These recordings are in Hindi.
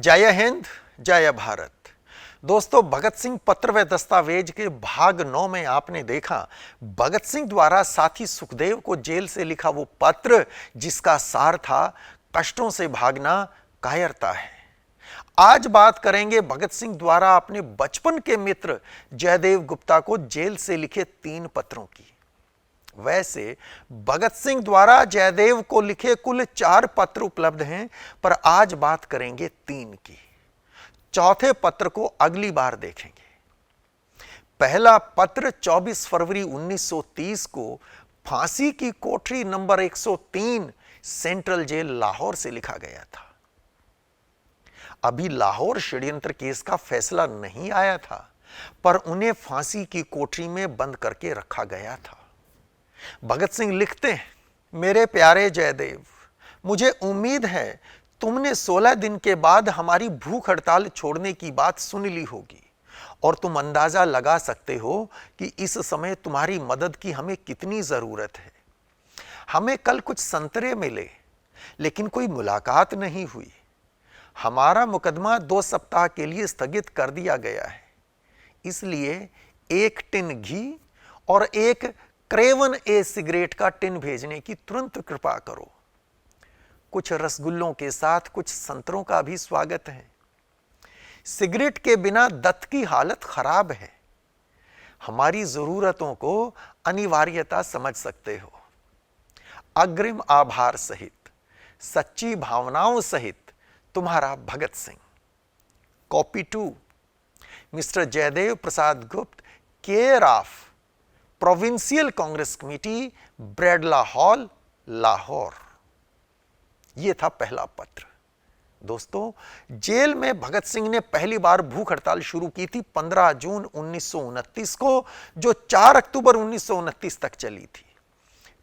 जय हिंद, जय भारत। दोस्तों, भगत सिंह पत्र व दस्तावेज के भाग 9 में आपने देखा भगत सिंह द्वारा साथी सुखदेव को जेल से लिखा वो पत्र जिसका सार था कष्टों से भागना कायरता है। आज बात करेंगे भगत सिंह द्वारा अपने बचपन के मित्र जयदेव गुप्ता को जेल से लिखे 3 पत्रों की। वैसे भगत सिंह द्वारा जयदेव को लिखे कुल 4 पत्र उपलब्ध हैं, पर आज बात करेंगे 3 की। चौथे पत्र को अगली बार देखेंगे। पहला पत्र 24 फरवरी 1930 को फांसी की कोठरी नंबर 103 सेंट्रल जेल लाहौर से लिखा गया था। अभी लाहौर षड्यंत्र केस का फैसला नहीं आया था, पर उन्हें फांसी की कोठरी में बंद करके रखा गया था। भगत सिंह लिखते हैं, मेरे प्यारे जयदेव, मुझे उम्मीद है तुमने 16 दिन के बाद हमारी भूख हड़ताल छोड़ने की बात सुन ली होगी और तुम अंदाजा लगा सकते हो कि इस समय तुम्हारी मदद की हमें कितनी जरूरत है। हमें कल कुछ संतरे मिले, लेकिन कोई मुलाकात नहीं हुई। हमारा मुकदमा 2 सप्ताह के लिए स्थगित कर दिया गया है, इसलिए 1 टिन घी और 1 क्रेवन ए सिगरेट का टिन भेजने की तुरंत कृपा करो। कुछ रसगुल्लों के साथ कुछ संतरों का भी स्वागत है। सिगरेट के बिना दत्त की हालत खराब है। हमारी जरूरतों को अनिवार्यता समझ सकते हो। अग्रिम आभार सहित, सच्ची भावनाओं सहित तुम्हारा Bhagat Singh. Copy 2, mister Jaidev Prasad Gupta, care of provincial Congress committee, Bradlaugh Hall, Lahore. यह था पहला पत्र। दोस्तों, जेल में भगत सिंह ने पहली बार भूख हड़ताल शुरू की थी 15 जून 1929 को, जो 4 अक्टूबर 1929 तक चली थी।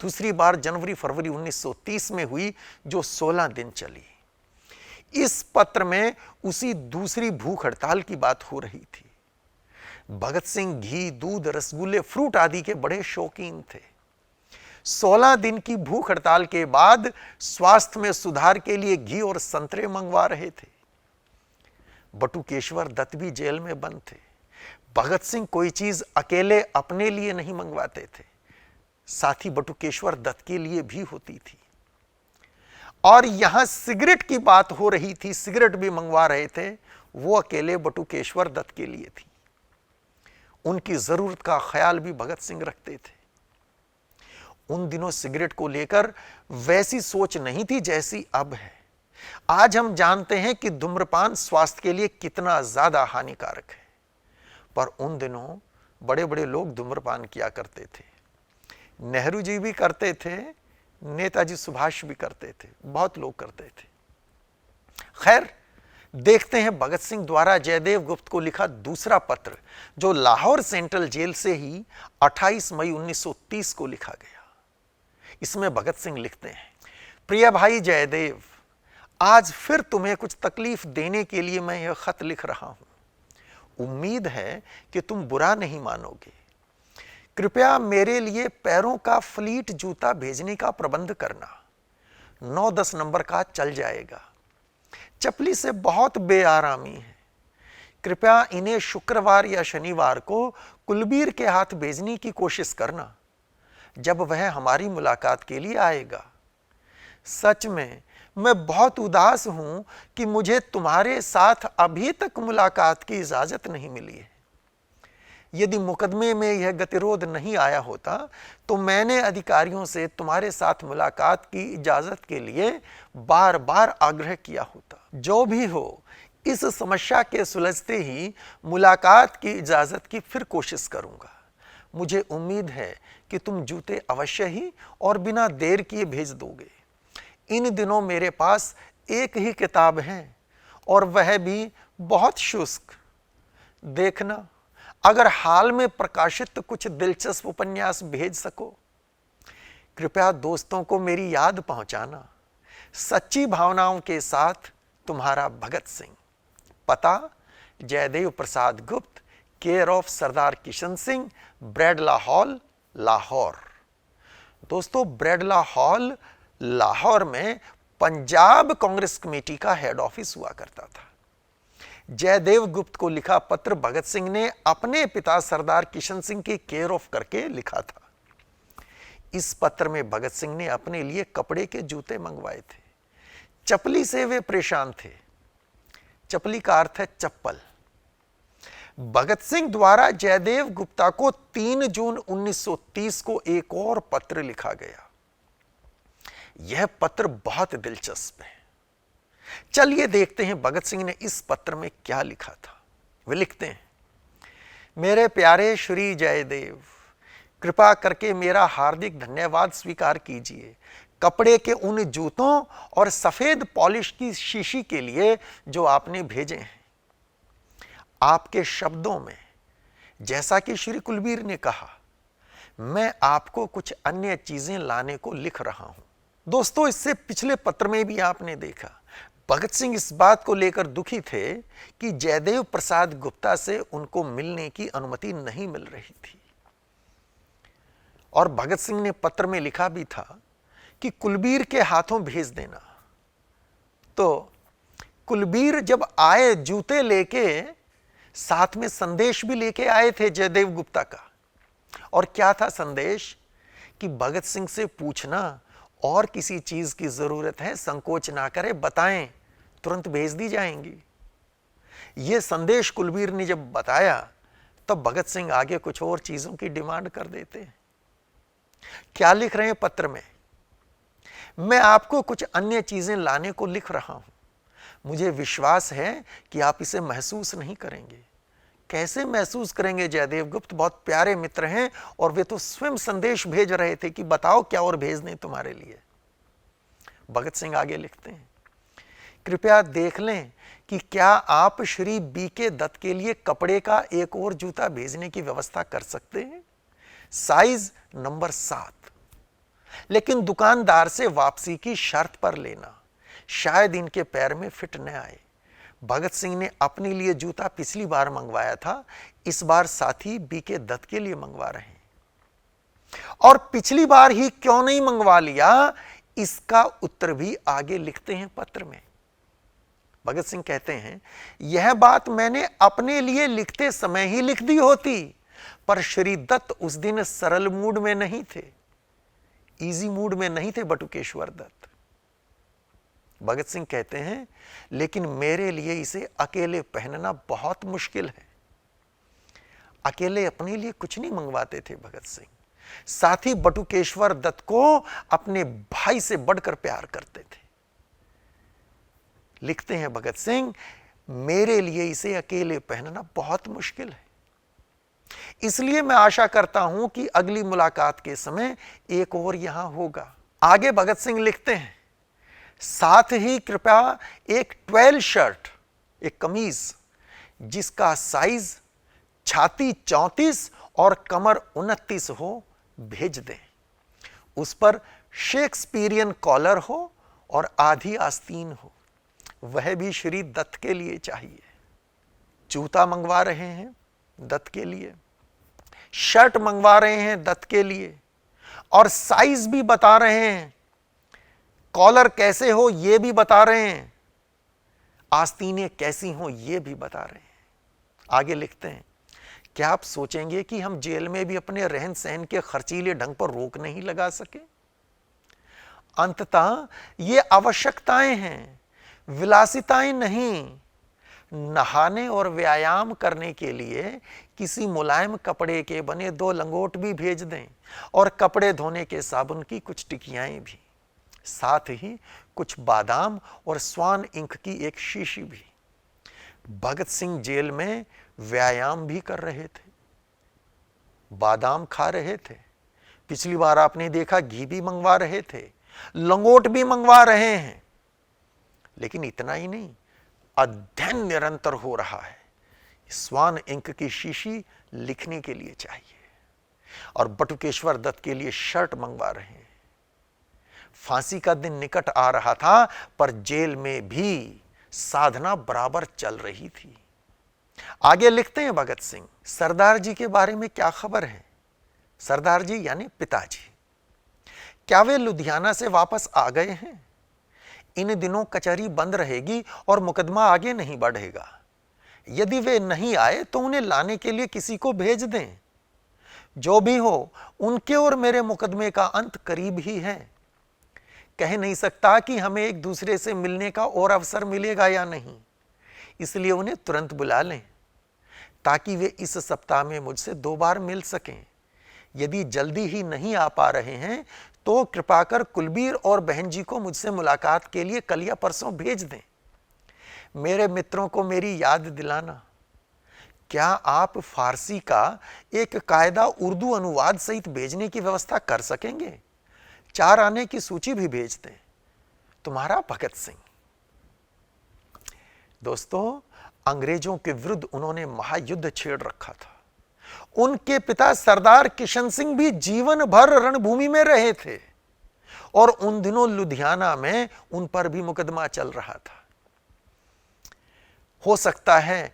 दूसरी बार जनवरी फरवरी 1930 में हुई, जो 16 दिन चली। इस पत्र में उसी दूसरी भूख हड़ताल की बात हो रही थी। भगत सिंह घी, दूध, रसगुल्ले, फ्रूट आदि के बड़े शौकीन थे। 16 दिन की भूख हड़ताल के बाद स्वास्थ्य में सुधार के लिए घी और संतरे मंगवा रहे थे। बटुकेश्वर दत्त भी जेल में बंद थे। भगत सिंह कोई चीज अकेले अपने लिए नहीं मंगवाते थे, साथ ही बटुकेश्वर दत्त के लिए भी होती थी। और यहां सिगरेट की बात हो रही थी, सिगरेट भी मंगवा रहे थे, वो अकेले बटुकेश्वर दत्त के लिए थी। उनकी जरूरत का ख्याल भी भगत सिंह रखते थे। उन दिनों सिगरेट को लेकर वैसी सोच नहीं थी जैसी अब है। आज हम जानते हैं कि धूम्रपान स्वास्थ्य के लिए कितना ज्यादा हानिकारक है, पर उन दिनों बड़े बड़े लोग धूम्रपान किया करते थे। नेहरू जी भी करते थे, नेताजी सुभाष भी करते थे, बहुत लोग करते थे। खैर, देखते हैं भगत सिंह द्वारा जयदेव गुप्त को लिखा दूसरा पत्र, जो लाहौर सेंट्रल जेल से ही 28 मई 1930 को लिखा गया। इसमें भगत सिंह लिखते हैं, प्रिय भाई जयदेव, आज फिर तुम्हें कुछ तकलीफ देने के लिए मैं यह खत लिख रहा हूं। उम्मीद है कि तुम बुरा नहीं मानोगे। कृपया मेरे लिए पैरों का फ्लीट जूता भेजने का प्रबंध करना। 9-10 नंबर का चल जाएगा। चपली से बहुत बेआरामी है। कृपया इन्हें शुक्रवार या शनिवार को कुलबीर के हाथ भेजने की कोशिश करना, जब वह हमारी मुलाकात के लिए आएगा। सच में मैं बहुत उदास हूं कि मुझे तुम्हारे साथ अभी तक मुलाकात की इजाजत नहीं मिली है। यदि मुकदमे में यह गतिरोध नहीं आया होता तो मैंने अधिकारियों से तुम्हारे साथ मुलाकात की इजाजत के लिए बार बार आग्रह किया होता। जो भी हो, इस समस्या के सुलझते ही मुलाकात की इजाजत की फिर कोशिश करूंगा। मुझे उम्मीद है कि तुम जूते अवश्य ही और बिना देर किए भेज दोगे। इन दिनों मेरे पास एक ही किताब है और वह भी बहुत शुष्क। देखना, अगर हाल में प्रकाशित कुछ दिलचस्प उपन्यास भेज सको। कृपया दोस्तों को मेरी याद पहुंचाना। सच्ची भावनाओं के साथ तुम्हारा भगत सिंह। पता, Jaidev Prasad Gupta, care of Sardar Kishan Singh, Bradlaugh Hall, Lahore. दोस्तों, ब्रेडला हॉल लाहौर में पंजाब कांग्रेस कमेटी का हेड ऑफिस हुआ करता था। जयदेव गुप्त को लिखा पत्र भगत सिंह ने अपने पिता सरदार किशन सिंह की केयर ऑफ करके लिखा था। इस पत्र में भगत सिंह ने अपने लिए कपड़े के जूते मंगवाए थे। चपली से वे परेशान थे। चपली का अर्थ है चप्पल। भगत सिंह द्वारा जयदेव गुप्ता को 3 जून 1930 को एक और पत्र लिखा गया। यह पत्र बहुत दिलचस्प है। चलिए देखते हैं भगत सिंह ने इस पत्र में क्या लिखा था। वे लिखते हैं, मेरे प्यारे श्री जयदेव, कृपा करके मेरा हार्दिक धन्यवाद स्वीकार कीजिए कपड़े के उन जूतों और सफेद पॉलिश की शीशी के लिए जो आपने भेजे हैं। आपके शब्दों में, जैसा कि श्री कुलबीर ने कहा, मैं आपको कुछ अन्य चीजें लाने को लिख रहा हूं। दोस्तों, इससे पिछले पत्र में भी आपने देखा भगत सिंह इस बात को लेकर दुखी थे कि जयदेव प्रसाद गुप्ता से उनको मिलने की अनुमति नहीं मिल रही थी। और भगत सिंह ने पत्र में लिखा भी था कि कुलबीर के हाथों भेज देना। तो कुलबीर जब आए जूते लेके, साथ में संदेश भी लेके आए थे जयदेव गुप्ता का। और क्या था संदेश? कि भगत सिंह से पूछना और किसी चीज की जरूरत है, संकोच ना करे, बताएं, तुरंत भेज दी जाएंगी। यह संदेश कुलबीर ने जब बताया तब भगत सिंह आगे कुछ और चीजों की डिमांड कर देते हैं। क्या लिख रहे हैं पत्र में? मैं आपको कुछ अन्य चीजें लाने को लिख रहा हूं। मुझे विश्वास है कि आप इसे महसूस नहीं करेंगे। कैसे महसूस करेंगे जयदेव गुप्त? बहुत प्यारे मित्र हैं और वे तो स्वयं संदेश भेज रहे थे कि बताओ क्या और भेज दें तुम्हारे लिए। भगत सिंह आगे लिखते हैं, कृपया देख लें कि क्या आप श्री बीके दत्त के लिए कपड़े का एक और जूता भेजने की व्यवस्था कर सकते हैं, साइज नंबर 7, लेकिन दुकानदार से वापसी की शर्त पर लेना, शायद इनके पैर में फिट न आए। भगत सिंह ने अपने लिए जूता पिछली बार मंगवाया था, इस बार साथी बीके दत्त के लिए मंगवा रहे हैं। और पिछली बार ही क्यों नहीं मंगवा लिया, इसका उत्तर भी आगे लिखते हैं पत्र में। भगत सिंह कहते हैं, यह बात मैंने अपने लिए लिखते समय ही लिख दी होती, पर श्री दत्त उस दिन सरल मूड में नहीं थे, इजी मूड में नहीं थे बटुकेश्वर दत्त। भगत सिंह कहते हैं, लेकिन मेरे लिए इसे अकेले पहनना बहुत मुश्किल है। अकेले अपने लिए कुछ नहीं मंगवाते थे भगत सिंह, साथ ही बटुकेश्वर दत्त को अपने भाई से बढ़कर प्यार करते थे। लिखते हैं भगत सिंह, मेरे लिए इसे अकेले पहनना बहुत मुश्किल है, इसलिए मैं आशा करता हूं कि अगली मुलाकात के समय एक और यहां होगा। आगे भगत सिंह लिखते हैं, साथ ही कृपया एक 12 शर्ट, एक कमीज जिसका साइज छाती 34 और कमर 29 हो, भेज दें। उस पर शेक्सपियरियन कॉलर हो और आधी आस्तीन हो, वह भी श्री दत्त के लिए चाहिए। जूता मंगवा रहे हैं दत्त के लिए, शर्ट मंगवा रहे हैं दत्त के लिए, और साइज भी बता रहे हैं, कॉलर कैसे हो यह भी बता रहे हैं, आस्तीनें कैसी हो यह भी बता रहे हैं। आगे लिखते हैं, क्या आप सोचेंगे कि हम जेल में भी अपने रहन सहन के खर्चीले ढंग पर रोक नहीं लगा सके? अंततः ये आवश्यकताएं हैं, विलासिताएं नहीं। नहाने और व्यायाम करने के लिए किसी मुलायम कपड़े के बने 2 लंगोट भी भेज दें, और कपड़े धोने के साबुन की कुछ टिकियाएं भी, साथ ही कुछ बादाम और स्वान इंक की एक शीशी भी। भगत सिंह जेल में व्यायाम भी कर रहे थे, बादाम खा रहे थे, पिछली बार आपने देखा घी भी मंगवा रहे थे, लंगोट भी मंगवा रहे हैं। लेकिन इतना ही नहीं, अध्ययन निरंतर हो रहा है। स्वान इंक की शीशी लिखने के लिए चाहिए, और बटुकेश्वर दत्त के लिए शर्ट मंगवा रहे हैं। फांसी का दिन निकट आ रहा था, पर जेल में भी साधना बराबर चल रही थी। आगे लिखते हैं भगत सिंह, सरदार जी के बारे में क्या खबर है? सरदार जी यानी पिताजी, क्या वे लुधियाना से वापस आ गए हैं? इन दिनों कचहरी बंद रहेगी और मुकदमा आगे नहीं बढ़ेगा। यदि वे नहीं आए तो उन्हें लाने के लिए किसी को भेज दें। जो भी हो, उनके और मेरे मुकदमे का अंत करीब ही है। कह नहीं सकता कि हमें एक दूसरे से मिलने का और अवसर मिलेगा या नहीं, इसलिए उन्हें तुरंत बुला लें ताकि वे इस सप्ताह में मुझसे 2 बार मिल सकें। यदि जल्दी ही नहीं आ पा रहे हैं तो कृपा कर कुलबीर और बहन जी को मुझसे मुलाकात के लिए कल या परसों भेज दें। मेरे मित्रों को मेरी याद दिलाना। क्या आप फारसी का एक कायदा उर्दू अनुवाद सहित भेजने की व्यवस्था कर सकेंगे? 4 आने की सूची भी भेज दें। तुम्हारा भगत सिंह। दोस्तों, अंग्रेजों के विरुद्ध उन्होंने महायुद्ध छेड़ रखा था। उनके पिता सरदार किशन सिंह भी जीवन भर रणभूमि में रहे थे और उन दिनों लुधियाना में उन पर भी मुकदमा चल रहा था। हो सकता है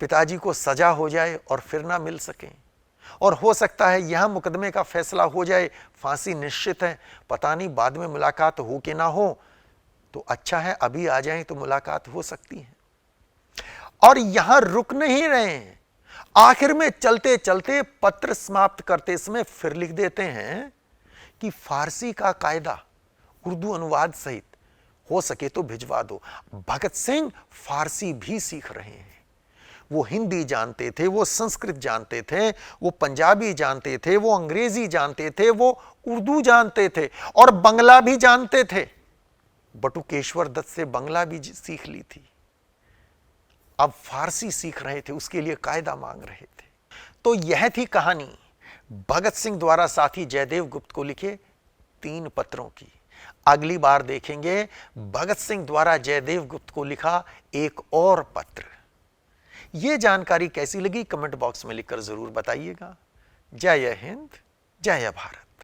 पिताजी को सजा हो जाए और फिर ना मिल सकें, और हो सकता है यहां मुकदमे का फैसला हो जाए, फांसी निश्चित है, पता नहीं बाद में मुलाकात हो कि ना हो। तो अच्छा है अभी आ जाएं तो मुलाकात हो सकती है। और यहां रुक नहीं रहे हैं, आखिर में चलते चलते पत्र समाप्त करते समय फिर लिख देते हैं कि फारसी का कायदा उर्दू अनुवाद सहित हो सके तो भिजवा दो। भगत सिंह फारसी भी सीख रहे हैं। वो हिंदी जानते थे, वो संस्कृत जानते थे, वो पंजाबी जानते थे, वो अंग्रेजी जानते थे, वो उर्दू जानते थे और बंगला भी जानते थे। बटुकेश्वर दत्त से बंगला भी सीख ली थी, अब फारसी सीख रहे थे, उसके लिए कायदा मांग रहे थे। तो यह थी कहानी भगत सिंह द्वारा साथी जयदेव गुप्त को लिखे 3 पत्रों की। अगली बार देखेंगे भगत सिंह द्वारा जयदेव गुप्त को लिखा एक और पत्र। यह जानकारी कैसी लगी कमेंट बॉक्स में लिखकर जरूर बताइएगा। जय हिंद, जय भारत।